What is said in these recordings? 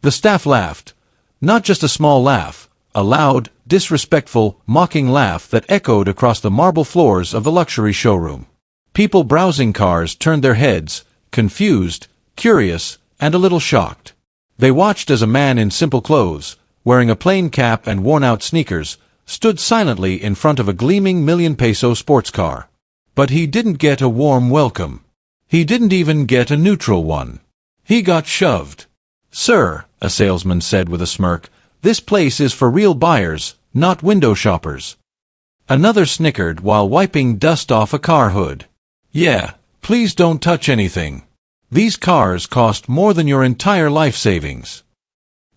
The staff laughed. Not just a small laugh, a loud, disrespectful, mocking laugh that echoed across the marble floors of the luxury showroom. People browsing cars turned their heads, confused, curious, and a little shocked. They watched as a man in simple clothes, wearing a plain cap and worn-out sneakers, stood silently in front of a gleaming million-peso sports car. But he didn't get a warm welcome. He didn't even get a neutral one. He got shoved. "Sir," a salesman said with a smirk, "this place is for real buyers, not window shoppers." Another snickered while wiping dust off a car hood. "Yeah, please don't touch anything. These cars cost more than your entire life savings."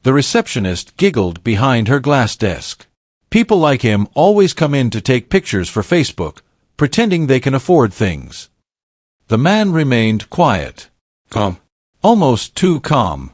The receptionist giggled behind her glass desk. People like him always come in to take pictures for Facebook, pretending they can afford things. The man remained quiet. Calm. Almost too calm.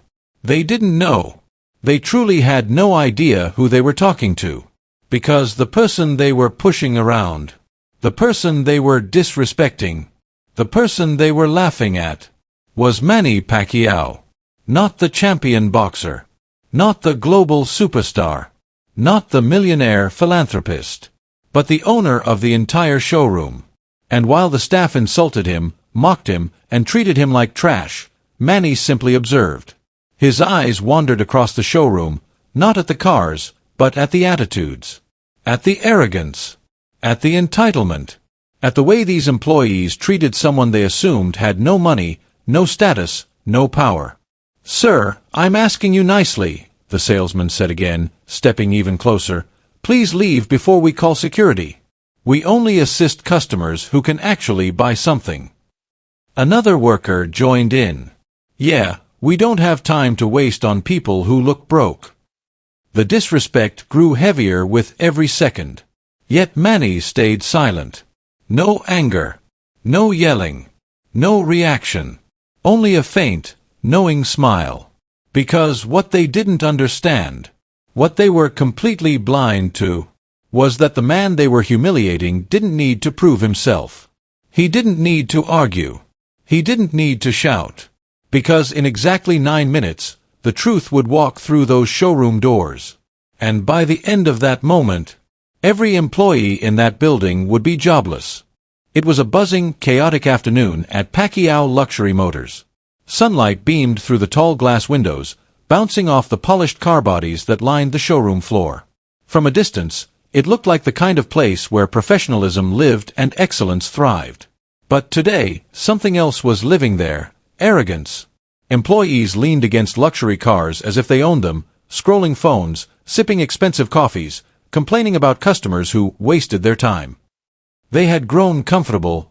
They didn't know. They truly had no idea who they were talking to. Because the person they were pushing around, the person they were disrespecting, the person they were laughing at, was Manny Pacquiao. Not the champion boxer. Not the global superstar. Not the millionaire philanthropist. But the owner of the entire showroom. And while the staff insulted him, mocked him, and treated him like trash, Manny simply observed. His eyes wandered across the showroom, not at the cars, but at the attitudes. At the arrogance. At the entitlement. At the way these employees treated someone they assumed had no money, no status, no power. "Sir, I'm asking you nicely," the salesman said again, stepping even closer. "Please leave before we call security. We only assist customers who can actually buy something." Another worker joined in. "Yeah, we don't have time to waste on people who look broke." The disrespect grew heavier with every second. Yet Manny stayed silent. No anger. No yelling. No reaction. Only a faint, knowing smile. Because what they didn't understand, what they were completely blind to, was that the man they were humiliating didn't need to prove himself. He didn't need to argue. He didn't need to shout. Because in exactly 9 minutes, the truth would walk through those showroom doors. And by the end of that moment, every employee in that building would be jobless. It was a buzzing, chaotic afternoon at Pacquiao Luxury Motors. Sunlight beamed through the tall glass windows, bouncing off the polished car bodies that lined the showroom floor. From a distance, it looked like the kind of place where professionalism lived and excellence thrived. But today, something else was living there: arrogance. Employees leaned against luxury cars as if they owned them, scrolling phones, sipping expensive coffees, complaining about customers who wasted their time. They had grown comfortable,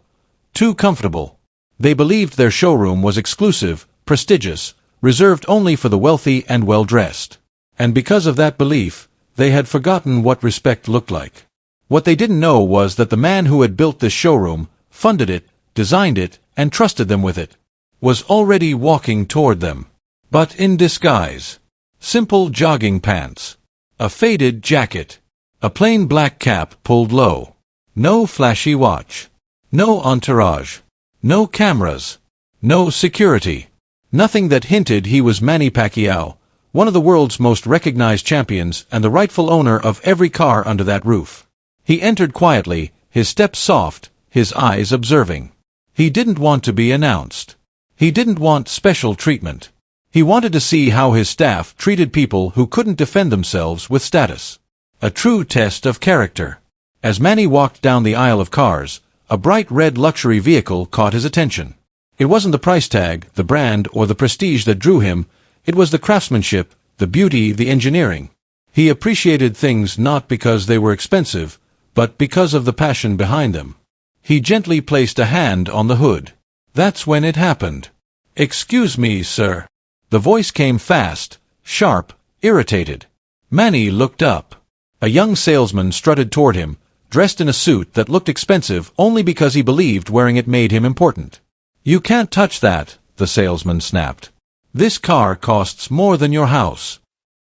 too comfortable. They believed their showroom was exclusive, prestigious, reserved only for the wealthy and well-dressed. And because of that belief, they had forgotten what respect looked like. What they didn't know was that the man who had built this showroom, funded it, designed it, and trusted them with it, was already walking toward them. But in disguise. Simple jogging pants. A faded jacket. A plain black cap pulled low. No flashy watch. No entourage. No cameras. No security. Nothing that hinted he was Manny Pacquiao, one of the world's most recognized champions and the rightful owner of every car under that roof. He entered quietly, his steps soft, his eyes observing. He didn't want to be announced. He didn't want special treatment. He wanted to see how his staff treated people who couldn't defend themselves with status. A true test of character. As Manny walked down the aisle of cars, a bright red luxury vehicle caught his attention. It wasn't the price tag, the brand, or the prestige that drew him. It was the craftsmanship, the beauty, the engineering. He appreciated things not because they were expensive, but because of the passion behind them. He gently placed a hand on the hood. That's when it happened. "Excuse me, sir." The voice came fast, sharp, irritated. Manny looked up. A young salesman strutted toward him, dressed in a suit that looked expensive only because he believed wearing it made him important. "You can't touch that," the salesman snapped. "This car costs more than your house."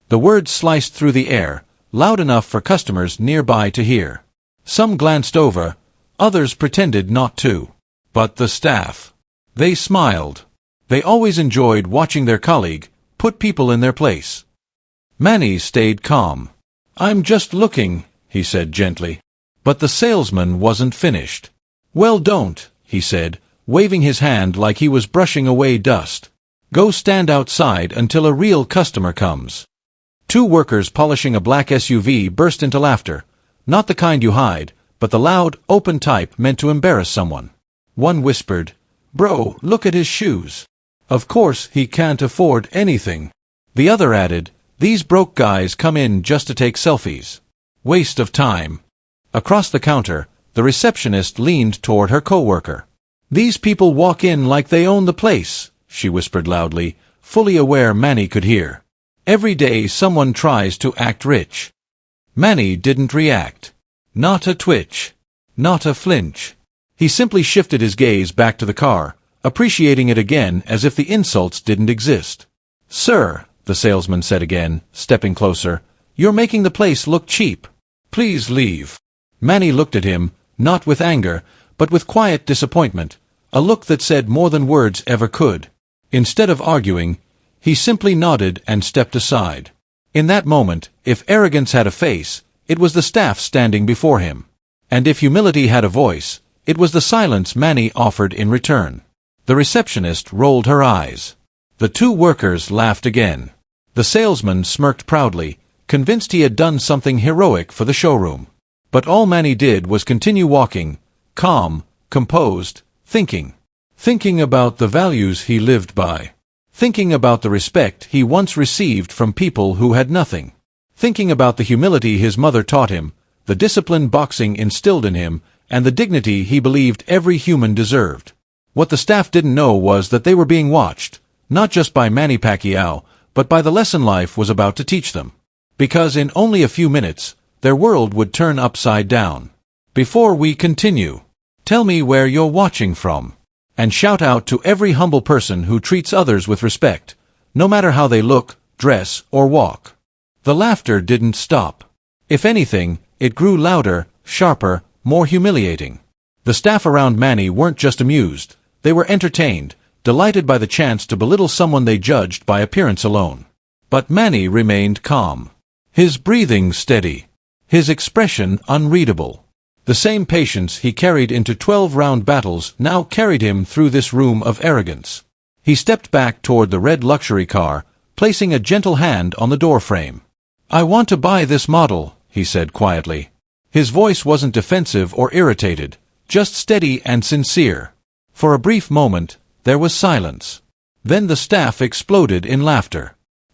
The words sliced through the air, loud enough for customers nearby to hear. Some glanced over, others pretended not to. But the staff. They smiled. They always enjoyed watching their colleague, put people in their place. Manny stayed calm. "I'm just looking," he said gently. But the salesman wasn't finished. "Well, don't," he said, waving his hand like he was brushing away dust. "Go stand outside until a real customer comes." Two workers polishing a black SUV burst into laughter, not the kind you hide, but the loud, open type meant to embarrass someone. One whispered, "Bro, look at his shoes. Of course he can't afford anything." The other added, "These broke guys come in just to take selfies. Waste of time." Across the counter, the receptionist leaned toward her coworker. "These people walk in like they own the place," she whispered loudly, fully aware Manny could hear. "Every day someone tries to act rich." Manny didn't react. Not a twitch. Not a flinch. He simply shifted his gaze back to the car, appreciating it again as if the insults didn't exist. "Sir," the salesman said again, stepping closer, "you're making the place look cheap. Please leave." Manny looked at him, not with anger, but with quiet disappointment, a look that said more than words ever could. Instead of arguing, he simply nodded and stepped aside. In that moment, if arrogance had a face, it was the staff standing before him. And if humility had a voice, it was the silence Manny offered in return. The receptionist rolled her eyes. The two workers laughed again. The salesman smirked proudly, convinced he had done something heroic for the showroom. But all Manny did was continue walking, calm, composed, thinking. Thinking about the values he lived by. Thinking about the respect he once received from people who had nothing. Thinking about the humility his mother taught him, the discipline boxing instilled in him, and the dignity he believed every human deserved. What the staff didn't know was that they were being watched, not just by Manny Pacquiao, but by the lesson life was about to teach them. Because in only a few minutes, their world would turn upside down. Before we continue, tell me where you're watching from. And shout out to every humble person who treats others with respect, no matter how they look, dress, or walk. The laughter didn't stop. If anything, it grew louder, sharper, more humiliating. The staff around Manny weren't just amused, they were entertained, delighted by the chance to belittle someone they judged by appearance alone. But Manny remained calm. His breathing steady. His expression unreadable. The same patience he carried into 12-round battles now carried him through this room of arrogance. He stepped back toward the red luxury car, placing a gentle hand on the doorframe. "I want to buy this model," he said quietly. His voice wasn't defensive or irritated, just steady and sincere. For a brief moment, there was silence. Then the staff exploded in laughter.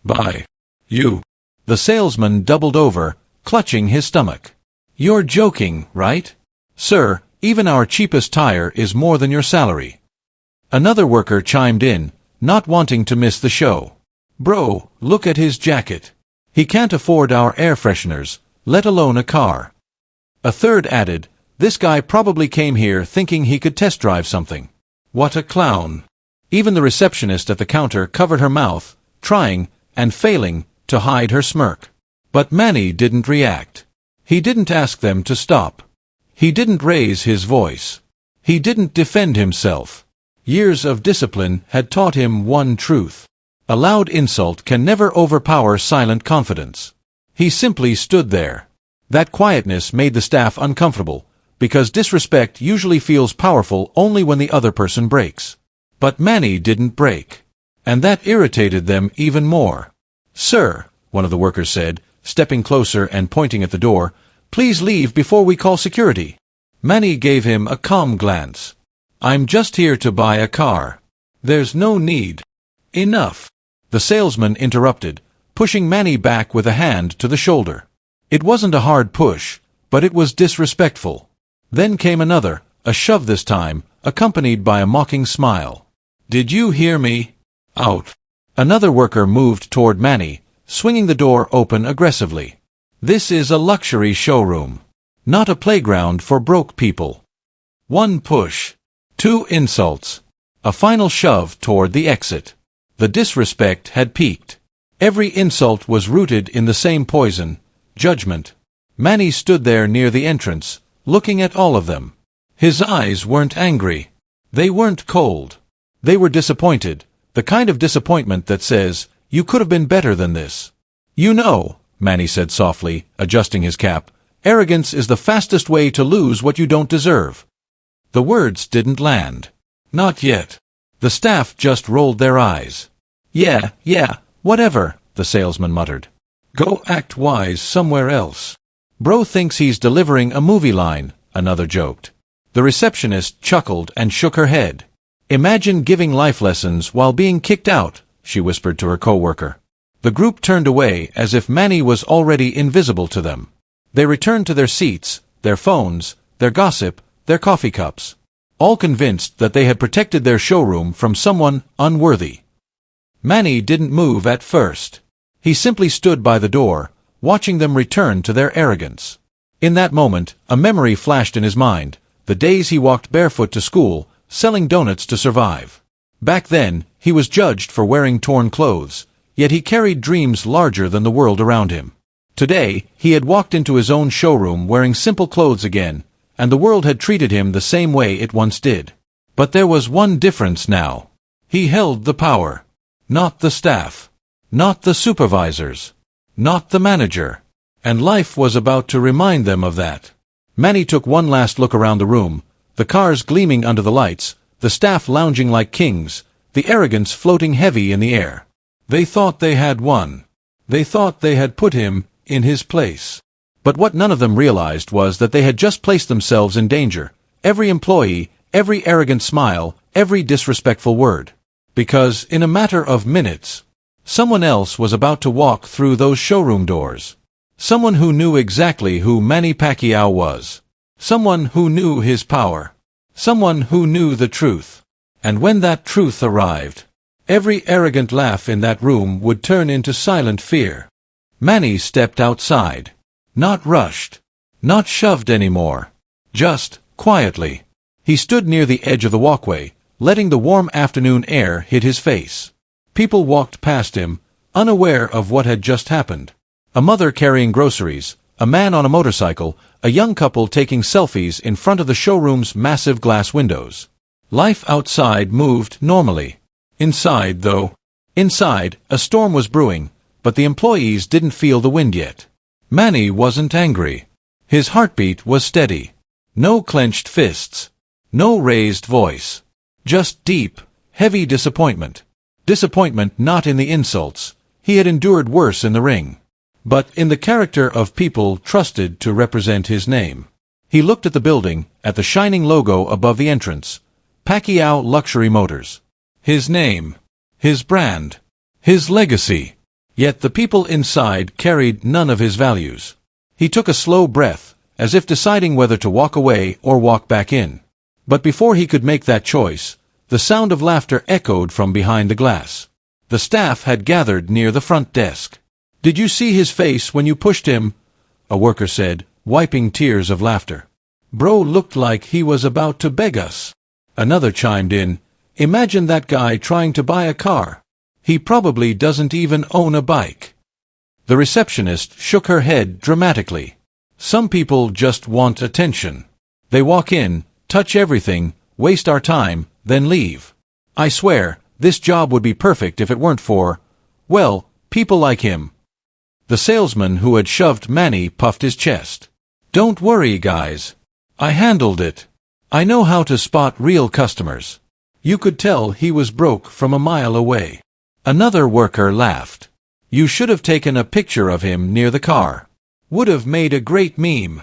"Buy. You." The salesman doubled over, clutching his stomach. "You're joking, right? Sir, even our cheapest tire is more than your salary." Another worker chimed in, not wanting to miss the show. "Bro, look at his jacket. He can't afford our air fresheners, let alone a car." A third added, "This guy probably came here thinking he could test drive something. What a clown." Even the receptionist at the counter covered her mouth, trying, and failing, to hide her smirk. But Manny didn't react. He didn't ask them to stop. He didn't raise his voice. He didn't defend himself. Years of discipline had taught him one truth. A loud insult can never overpower silent confidence. He simply stood there. That quietness made the staff uncomfortable, because disrespect usually feels powerful only when the other person breaks. But Manny didn't break. And that irritated them even more. "Sir," one of the workers said, stepping closer and pointing at the door, "please leave before we call security." Manny gave him a calm glance. "I'm just here to buy a car. There's no need." "Enough," the salesman interrupted, pushing Manny back with a hand to the shoulder. It wasn't a hard push, but it was disrespectful. Then came another, a shove this time, accompanied by a mocking smile. "Did you hear me? Out." Another worker moved toward Manny, swinging the door open aggressively. "This is a luxury showroom, not a playground for broke people." One push. Two insults. A final shove toward the exit. The disrespect had peaked. Every insult was rooted in the same poison, judgment. Manny stood there near the entrance, looking at all of them. His eyes weren't angry. They weren't cold. They were disappointed, the kind of disappointment that says, You could have been better than this. You know, Manny said softly, adjusting his cap, arrogance is the fastest way to lose what you don't deserve. The words didn't land. Not yet. The staff just rolled their eyes. Yeah, whatever, the salesman muttered. Go act wise somewhere else. Bro thinks he's delivering a movie line, another joked. The receptionist chuckled and shook her head. Imagine giving life lessons while being kicked out, she whispered to her coworker. The group turned away as if Manny was already invisible to them. They returned to their seats, their phones, their gossip, their coffee cups, all convinced that they had protected their showroom from someone unworthy. Manny didn't move at first. He simply stood by the door, watching them return to their arrogance. In that moment, a memory flashed in his mind, the days he walked barefoot to school, selling donuts to survive. Back then, he was judged for wearing torn clothes, yet he carried dreams larger than the world around him. Today, he had walked into his own showroom wearing simple clothes again, and the world had treated him the same way it once did. But there was one difference now. He held the power. Not the staff. Not the supervisors. Not the manager. And life was about to remind them of that. Manny took one last look around the room, the cars gleaming under the lights, the staff lounging like kings, the arrogance floating heavy in the air. They thought they had won. They thought they had put him in his place. But what none of them realized was that they had just placed themselves in danger. Every employee, every arrogant smile, every disrespectful word. Because, in a matter of minutes, someone else was about to walk through those showroom doors. Someone who knew exactly who Manny Pacquiao was. Someone who knew his power. Someone who knew the truth. And when that truth arrived, every arrogant laugh in that room would turn into silent fear. Manny stepped outside. Not rushed. Not shoved anymore. Just, quietly. He stood near the edge of the walkway, letting the warm afternoon air hit his face. People walked past him, unaware of what had just happened. A mother carrying groceries, a man on a motorcycle, a young couple taking selfies in front of the showroom's massive glass windows. Life outside moved normally. Inside, though. Inside, a storm was brewing, but the employees didn't feel the wind yet. Manny wasn't angry. His heartbeat was steady. No clenched fists. No raised voice. Just deep, heavy disappointment. Disappointment not in the insults. He had endured worse in the ring. But in the character of people trusted to represent his name. He looked at the building, at the shining logo above the entrance. Pacquiao Luxury Motors. His name. His brand. His legacy. Yet the people inside carried none of his values. He took a slow breath, as if deciding whether to walk away or walk back in. But before he could make that choice, the sound of laughter echoed from behind the glass. The staff had gathered near the front desk. "Did you see his face when you pushed him?" a worker said, wiping tears of laughter. "Bro looked like he was about to beg us." Another chimed in, "Imagine that guy trying to buy a car. He probably doesn't even own a bike." The receptionist shook her head dramatically. "Some people just want attention. They walk in, touch everything, waste our time, then leave. I swear, this job would be perfect if it weren't for, well, people like him." The salesman who had shoved Manny puffed his chest. "Don't worry, guys. I handled it. I know how to spot real customers." You could tell he was broke from a mile away. Another worker laughed. "You should have taken a picture of him near the car. Would have made a great meme."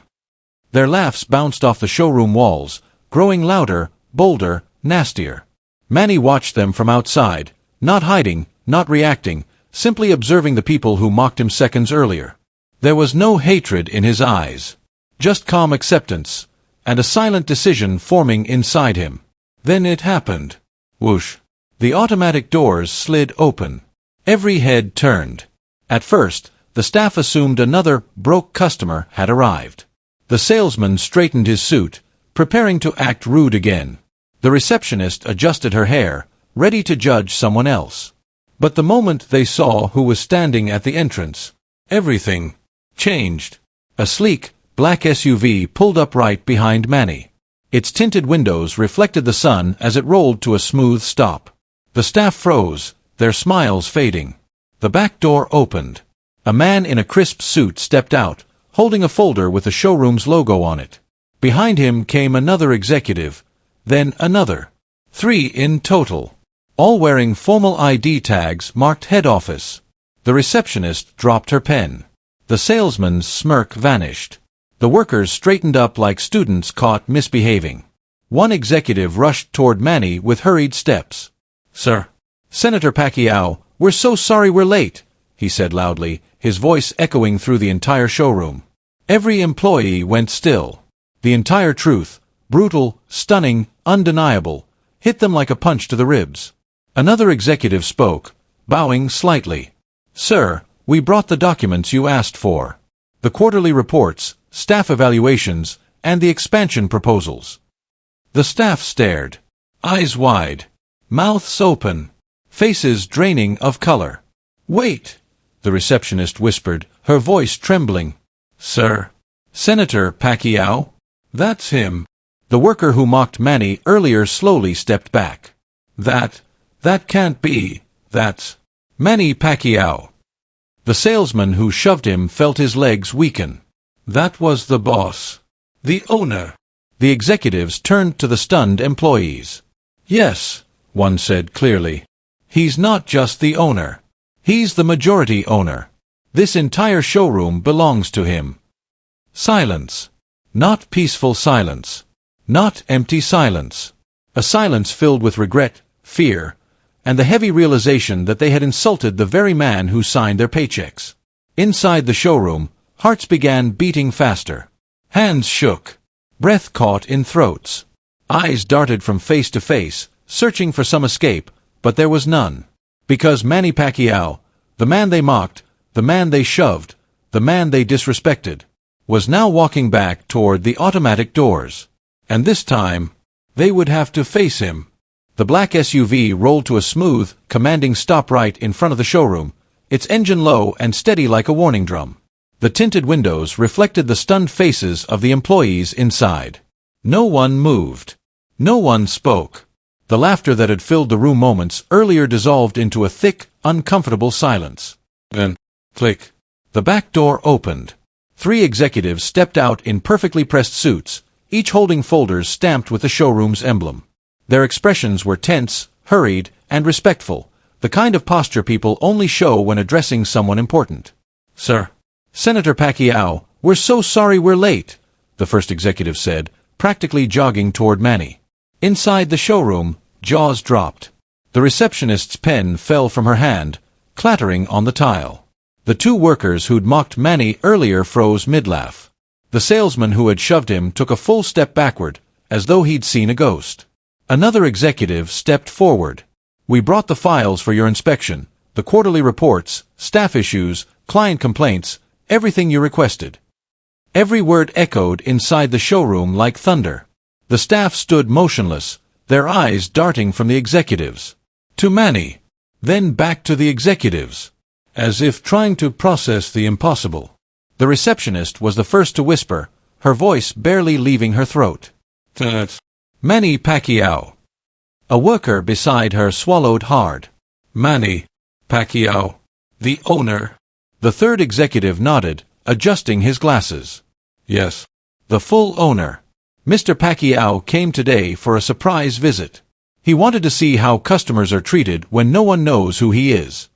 Their laughs bounced off the showroom walls, growing louder, bolder, nastier. Manny watched them from outside, not hiding, not reacting, simply observing the people who mocked him seconds earlier. There was no hatred in his eyes. Just calm acceptance, and a silent decision forming inside him. Then it happened. Whoosh. The automatic doors slid open. Every head turned. At first, the staff assumed another broke customer had arrived. The salesman straightened his suit, preparing to act rude again. The receptionist adjusted her hair, ready to judge someone else. But the moment they saw who was standing at the entrance, everything changed. A sleek, black SUV pulled up right behind Manny. Its tinted windows reflected the sun as it rolled to a smooth stop. The staff froze, their smiles fading. The back door opened. A man in a crisp suit stepped out, holding a folder with the showroom's logo on it. Behind him came another executive, then another. 3 in total. All wearing formal ID tags marked head office. The receptionist dropped her pen. The salesman's smirk vanished. The workers straightened up like students caught misbehaving. One executive rushed toward Manny with hurried steps. "Sir, Senator Pacquiao, we're so sorry we're late," he said loudly, his voice echoing through the entire showroom. Every employee went still. The entire truth, brutal, stunning, undeniable, hit them like a punch to the ribs. Another executive spoke, bowing slightly. "Sir, we brought the documents you asked for. The quarterly reports, staff evaluations, and the expansion proposals." The staff stared, eyes wide, mouths open, faces draining of color. "Wait," the receptionist whispered, her voice trembling. "Sir, Senator Pacquiao?" "That's him." The worker who mocked Manny earlier slowly stepped back. That can't be. That's Manny Pacquiao." The salesman who shoved him felt his legs weaken. "That was the boss. The owner." The executives turned to the stunned employees. "Yes," one said clearly. "He's not just the owner. He's the majority owner. This entire showroom belongs to him." Silence. Not peaceful silence. Not empty silence. A silence filled with regret, fear, and the heavy realization that they had insulted the very man who signed their paychecks. Inside the showroom, hearts began beating faster. Hands shook. Breath caught in throats. Eyes darted from face to face, searching for some escape, but there was none. Because Manny Pacquiao, the man they mocked, the man they shoved, the man they disrespected, was now walking back toward the automatic doors. And this time, they would have to face him. The black SUV rolled to a smooth, commanding stop right in front of the showroom, its engine low and steady like a warning drum. The tinted windows reflected the stunned faces of the employees inside. No one moved. No one spoke. The laughter that had filled the room moments earlier dissolved into a thick, uncomfortable silence. Then, click. The back door opened. 3 executives stepped out in perfectly pressed suits, each holding folders stamped with the showroom's emblem. Their expressions were tense, hurried, and respectful, the kind of posture people only show when addressing someone important. "Sir, Senator Pacquiao, we're so sorry we're late," the first executive said, practically jogging toward Manny. Inside the showroom, jaws dropped. The receptionist's pen fell from her hand, clattering on the tile. The 2 workers who'd mocked Manny earlier froze mid-laugh. The salesman who had shoved him took a full step backward, as though he'd seen a ghost. Another executive stepped forward. "We brought the files for your inspection, the quarterly reports, staff issues, client complaints, everything you requested." Every word echoed inside the showroom like thunder. The staff stood motionless, their eyes darting from the executives to Manny, then back to the executives, as if trying to process the impossible. The receptionist was the first to whisper, her voice barely leaving her throat. "That's Manny Pacquiao." A worker beside her swallowed hard. "Manny Pacquiao, the owner?" The third executive nodded, adjusting his glasses. "Yes, the full owner. Mr. Pacquiao came today for a surprise visit. He wanted to see how customers are treated when no one knows who he is."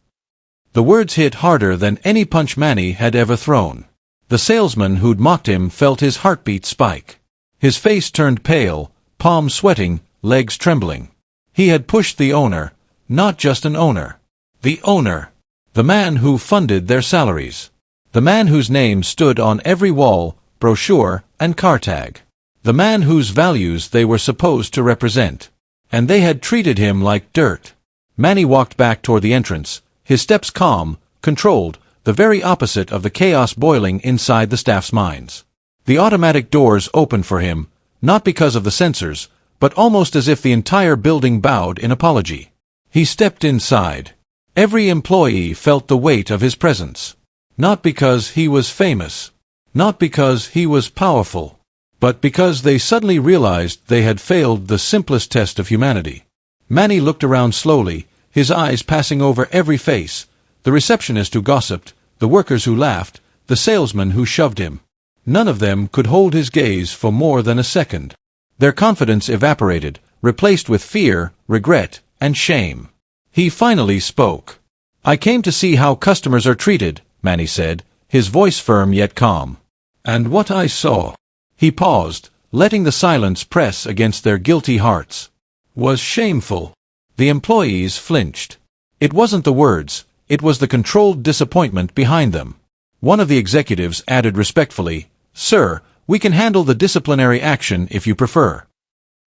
The words hit harder than any punch Manny had ever thrown. The salesman who'd mocked him felt his heartbeat spike. His face turned pale, palms sweating, legs trembling. He had pushed the owner, not just an owner. The owner. The man who funded their salaries. The man whose name stood on every wall, brochure, and car tag. The man whose values they were supposed to represent. And they had treated him like dirt. Manny walked back toward the entrance, his steps calm, controlled, the very opposite of the chaos boiling inside the staff's minds. The automatic doors opened for him, not because of the sensors, but almost as if the entire building bowed in apology. He stepped inside. Every employee felt the weight of his presence. Not because he was famous. Not because he was powerful. But because they suddenly realized they had failed the simplest test of humanity. Manny looked around slowly, his eyes passing over every face, The receptionist who gossiped, the workers who laughed, the salesman who shoved him. None of them could hold his gaze for more than a second. Their confidence evaporated, replaced with fear, regret, and shame. He finally spoke. "I came to see how customers are treated," Manny said, his voice firm yet calm. "And what I saw," he paused, letting the silence press against their guilty hearts, "was shameful." The employees flinched. It wasn't the words, it was the controlled disappointment behind them. One of the executives added respectfully, "Sir, we can handle the disciplinary action if you prefer."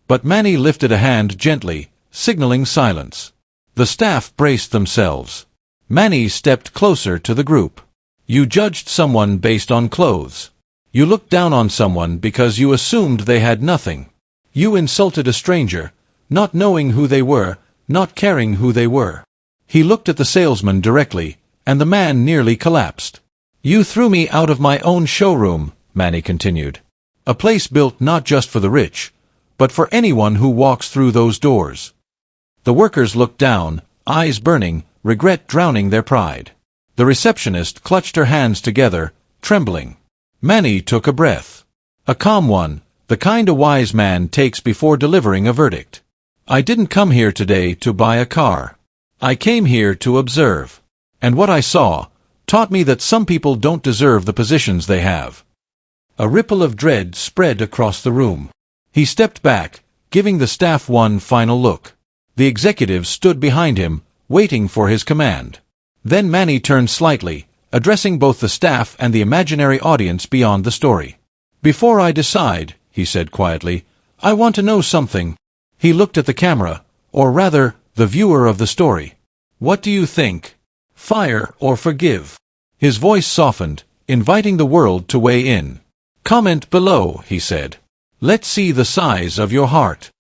But Manny lifted a hand gently, signaling silence. The staff braced themselves. Manny stepped closer to the group. "You judged someone based on clothes. You looked down on someone because you assumed they had nothing. You insulted a stranger, not knowing who they were, not caring who they were." He looked at the salesman directly, and the man nearly collapsed. "You threw me out of my own showroom," Manny continued. "A place built not just for the rich, but for anyone who walks through those doors." The workers looked down, eyes burning, regret drowning their pride. The receptionist clutched her hands together, trembling. Manny took a breath. A calm one, the kind a wise man takes before delivering a verdict. "I didn't come here today to buy a car. I came here to observe. And what I saw taught me that some people don't deserve the positions they have." A ripple of dread spread across the room. He stepped back, giving the staff one final look. The executive stood behind him, waiting for his command. Then Manny turned slightly, addressing both the staff and the imaginary audience beyond the story. "Before I decide," he said quietly, "I want to know something." He looked at the camera, or rather, the viewer of the story. "What do you think? Fire or forgive?" His voice softened, inviting the world to weigh in. "Comment below," he said. "Let's see the size of your heart."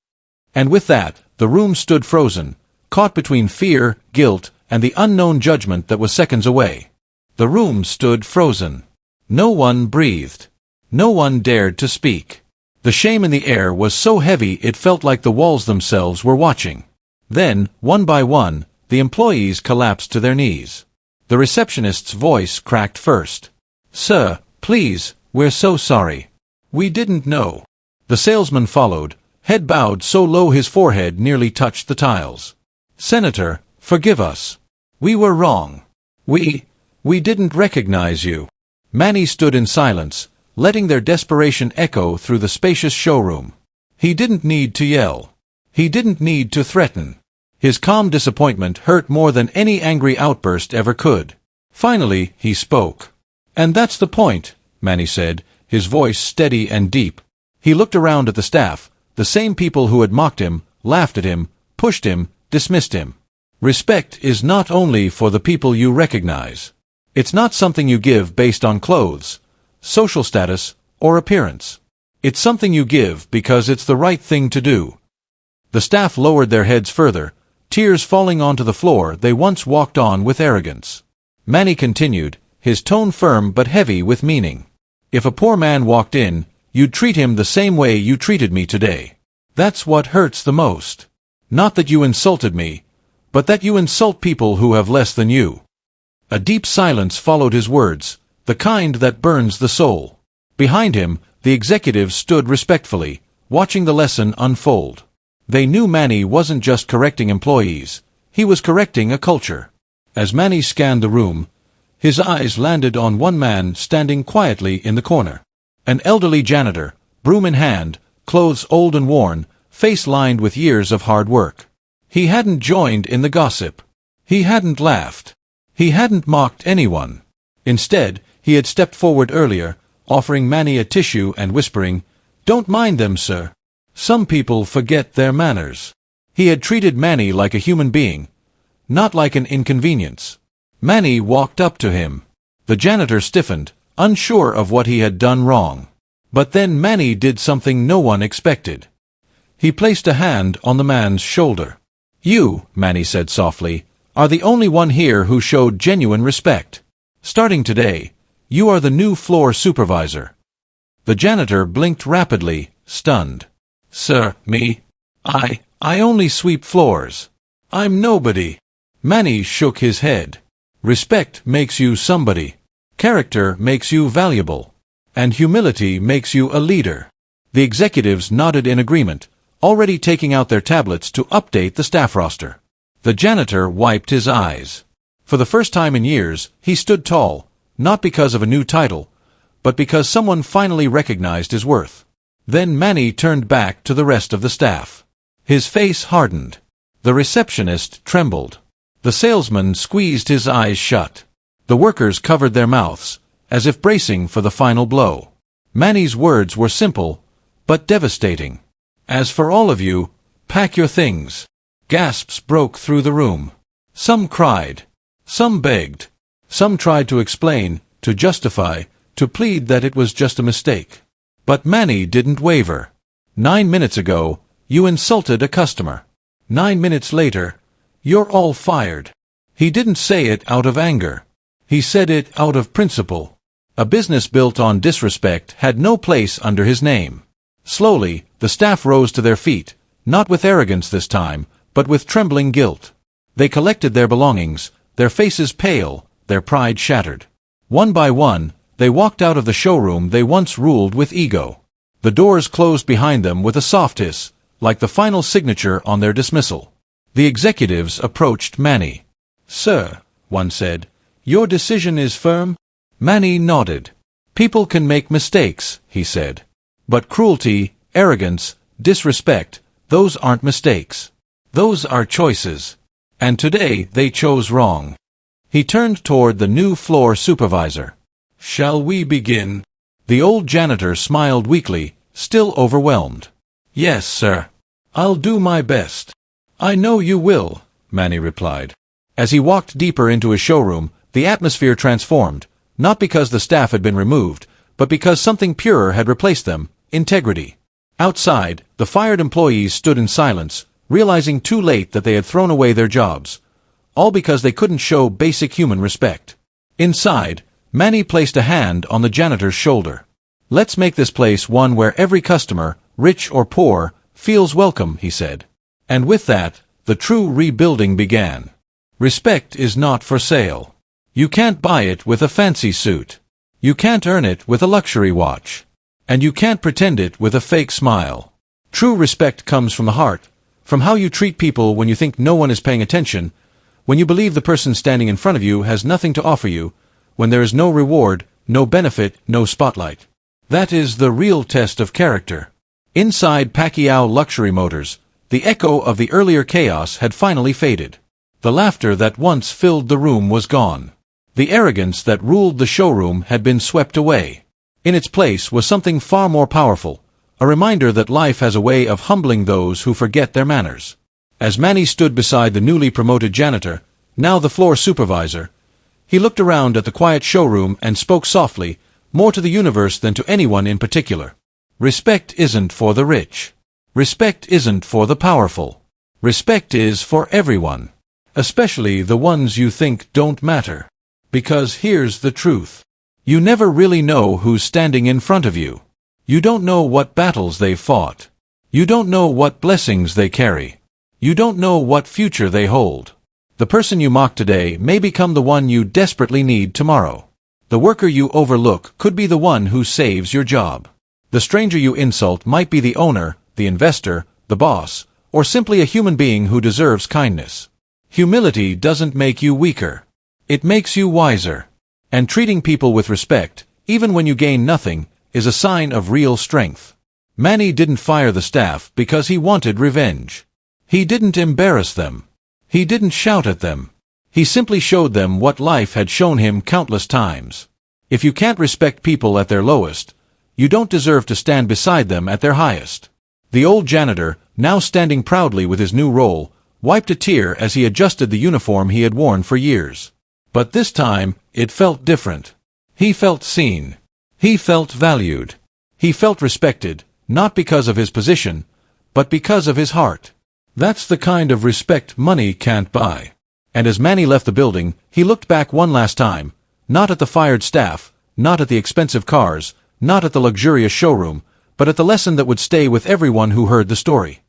And with that, the room stood frozen, caught between fear, guilt, and the unknown judgment that was seconds away. The room stood frozen. No one breathed. No one dared to speak. The shame in the air was so heavy it felt like the walls themselves were watching. Then, one by one, the employees collapsed to their knees. The receptionist's voice cracked first. "Sir, please, we're so sorry. We didn't know." The salesman followed, head bowed so low his forehead nearly touched the tiles. "Senator, forgive us. We were wrong. We didn't recognize you." Manny stood in silence, letting their desperation echo through the spacious showroom. He didn't need to yell. He didn't need to threaten. His calm disappointment hurt more than any angry outburst ever could. Finally, he spoke. "And that's the point," Manny said, his voice steady and deep. He looked around at the staff, the same people who had mocked him, laughed at him, pushed him, dismissed him. "Respect is not only for the people you recognize. It's not something you give based on clothes, social status, or appearance. It's something you give because it's the right thing to do." The staff lowered their heads further, tears falling onto the floor they once walked on with arrogance. Manny continued, his tone firm but heavy with meaning. "If a poor man walked in, you'd treat him the same way you treated me today. That's what hurts the most. Not that you insulted me, but that you insult people who have less than you." A deep silence followed his words, the kind that burns the soul. Behind him, the executives stood respectfully, watching the lesson unfold. They knew Manny wasn't just correcting employees, he was correcting a culture. As Manny scanned the room, his eyes landed on one man standing quietly in the corner. An elderly janitor, broom in hand, clothes old and worn, face lined with years of hard work. He hadn't joined in the gossip. He hadn't laughed. He hadn't mocked anyone. Instead, he had stepped forward earlier, offering Manny a tissue and whispering, "Don't mind them, sir. Some people forget their manners." He had treated Manny like a human being, not like an inconvenience. Manny walked up to him. The janitor stiffened, unsure of what he had done wrong. But then Manny did something no one expected. He placed a hand on the man's shoulder. "You," Manny said softly, "are the only one here who showed genuine respect. Starting today, you are the new floor supervisor." The janitor blinked rapidly, stunned. "Sir, me? I only sweep floors. I'm nobody." Manny shook his head. Respect makes you somebody. Character makes you valuable. And humility makes you a leader. The executives nodded in agreement, already taking out their tablets to update the staff roster. The janitor wiped his eyes. For the first time in years, he stood tall, not because of a new title, but because someone finally recognized his worth. Then Manny turned back to the rest of the staff. His face hardened. The receptionist trembled. The salesman squeezed his eyes shut. The workers covered their mouths, as if bracing for the final blow. Manny's words were simple, but devastating. As for all of you, pack your things. Gasps broke through the room. Some cried. Some begged. Some tried to explain, to justify, to plead that it was just a mistake. But Manny didn't waver. 9 minutes ago, you insulted a customer. 9 minutes later, you're all fired. He didn't say it out of anger. He said it out of principle. A business built on disrespect had no place under his name. Slowly, the staff rose to their feet, not with arrogance this time, but with trembling guilt. They collected their belongings, their faces pale, their pride shattered. One by one, they walked out of the showroom they once ruled with ego. The doors closed behind them with a soft hiss, like the final signature on their dismissal. The executives approached Manny. "Sir," one said, "your decision is firm?" Manny nodded. "People can make mistakes," he said. "But cruelty, arrogance, disrespect, those aren't mistakes. Those are choices. And today they chose wrong." He turned toward the new floor supervisor. "Shall we begin?" The old janitor smiled weakly, still overwhelmed. "Yes, sir. I'll do my best." "I know you will," Manny replied. As he walked deeper into his showroom, the atmosphere transformed, not because the staff had been removed, but because something purer had replaced them, integrity. Outside, the fired employees stood in silence, realizing too late that they had thrown away their jobs, all because they couldn't show basic human respect. Inside, Manny placed a hand on the janitor's shoulder. "Let's make this place one where every customer, rich or poor, feels welcome," he said. And with that, the true rebuilding began. Respect is not for sale. You can't buy it with a fancy suit. You can't earn it with a luxury watch. And you can't pretend it with a fake smile. True respect comes from the heart, from how you treat people when you think no one is paying attention, when you believe the person standing in front of you has nothing to offer you, when there is no reward, no benefit, no spotlight. That is the real test of character. Inside Pacquiao Luxury Motors, the echo of the earlier chaos had finally faded. The laughter that once filled the room was gone. The arrogance that ruled the showroom had been swept away. In its place was something far more powerful, a reminder that life has a way of humbling those who forget their manners. As Manny stood beside the newly promoted janitor, now the floor supervisor, he looked around at the quiet showroom and spoke softly, more to the universe than to anyone in particular. Respect isn't for the rich. Respect isn't for the powerful. Respect is for everyone, especially the ones you think don't matter. Because here's the truth. You never really know who's standing in front of you. You don't know what battles they've fought. You don't know what blessings they carry. You don't know what future they hold. The person you mock today may become the one you desperately need tomorrow. The worker you overlook could be the one who saves your job. The stranger you insult might be the owner, the investor, the boss, or simply a human being who deserves kindness. Humility doesn't make you weaker. It makes you wiser. And treating people with respect, even when you gain nothing, is a sign of real strength. Manny didn't fire the staff because he wanted revenge. He didn't embarrass them. He didn't shout at them. He simply showed them what life had shown him countless times. If you can't respect people at their lowest, you don't deserve to stand beside them at their highest. The old janitor, now standing proudly with his new role, wiped a tear as he adjusted the uniform he had worn for years. But this time, it felt different. He felt seen. He felt valued. He felt respected, not because of his position, but because of his heart. That's the kind of respect money can't buy. And as Manny left the building, he looked back one last time, not at the fired staff, not at the expensive cars, not at the luxurious showroom, but at the lesson that would stay with everyone who heard the story.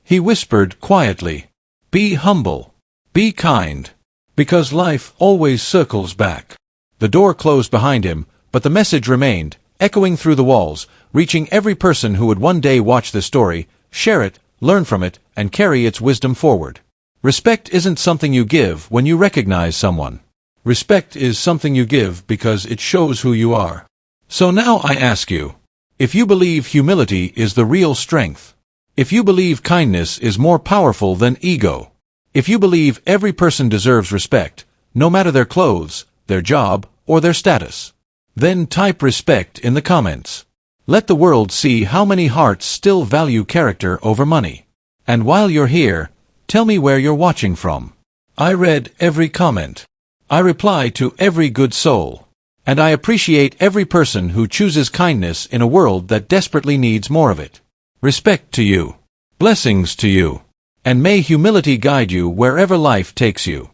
He whispered quietly, "Be humble. Be kind. Because life always circles back. The door closed behind him, but the message remained, echoing through the walls, reaching every person who would one day watch this story, share it, learn from it, and carry its wisdom forward. Respect isn't something you give when you recognize someone. Respect is something you give because it shows who you are. So now I ask you, if you believe humility is the real strength, if you believe kindness is more powerful than ego, if you believe every person deserves respect, no matter their clothes, their job, or their status, then type respect in the comments. Let the world see how many hearts still value character over money. And while you're here, tell me where you're watching from. I read every comment. I reply to every good soul. And I appreciate every person who chooses kindness in a world that desperately needs more of it. Respect to you. Blessings to you. And may humility guide you wherever life takes you.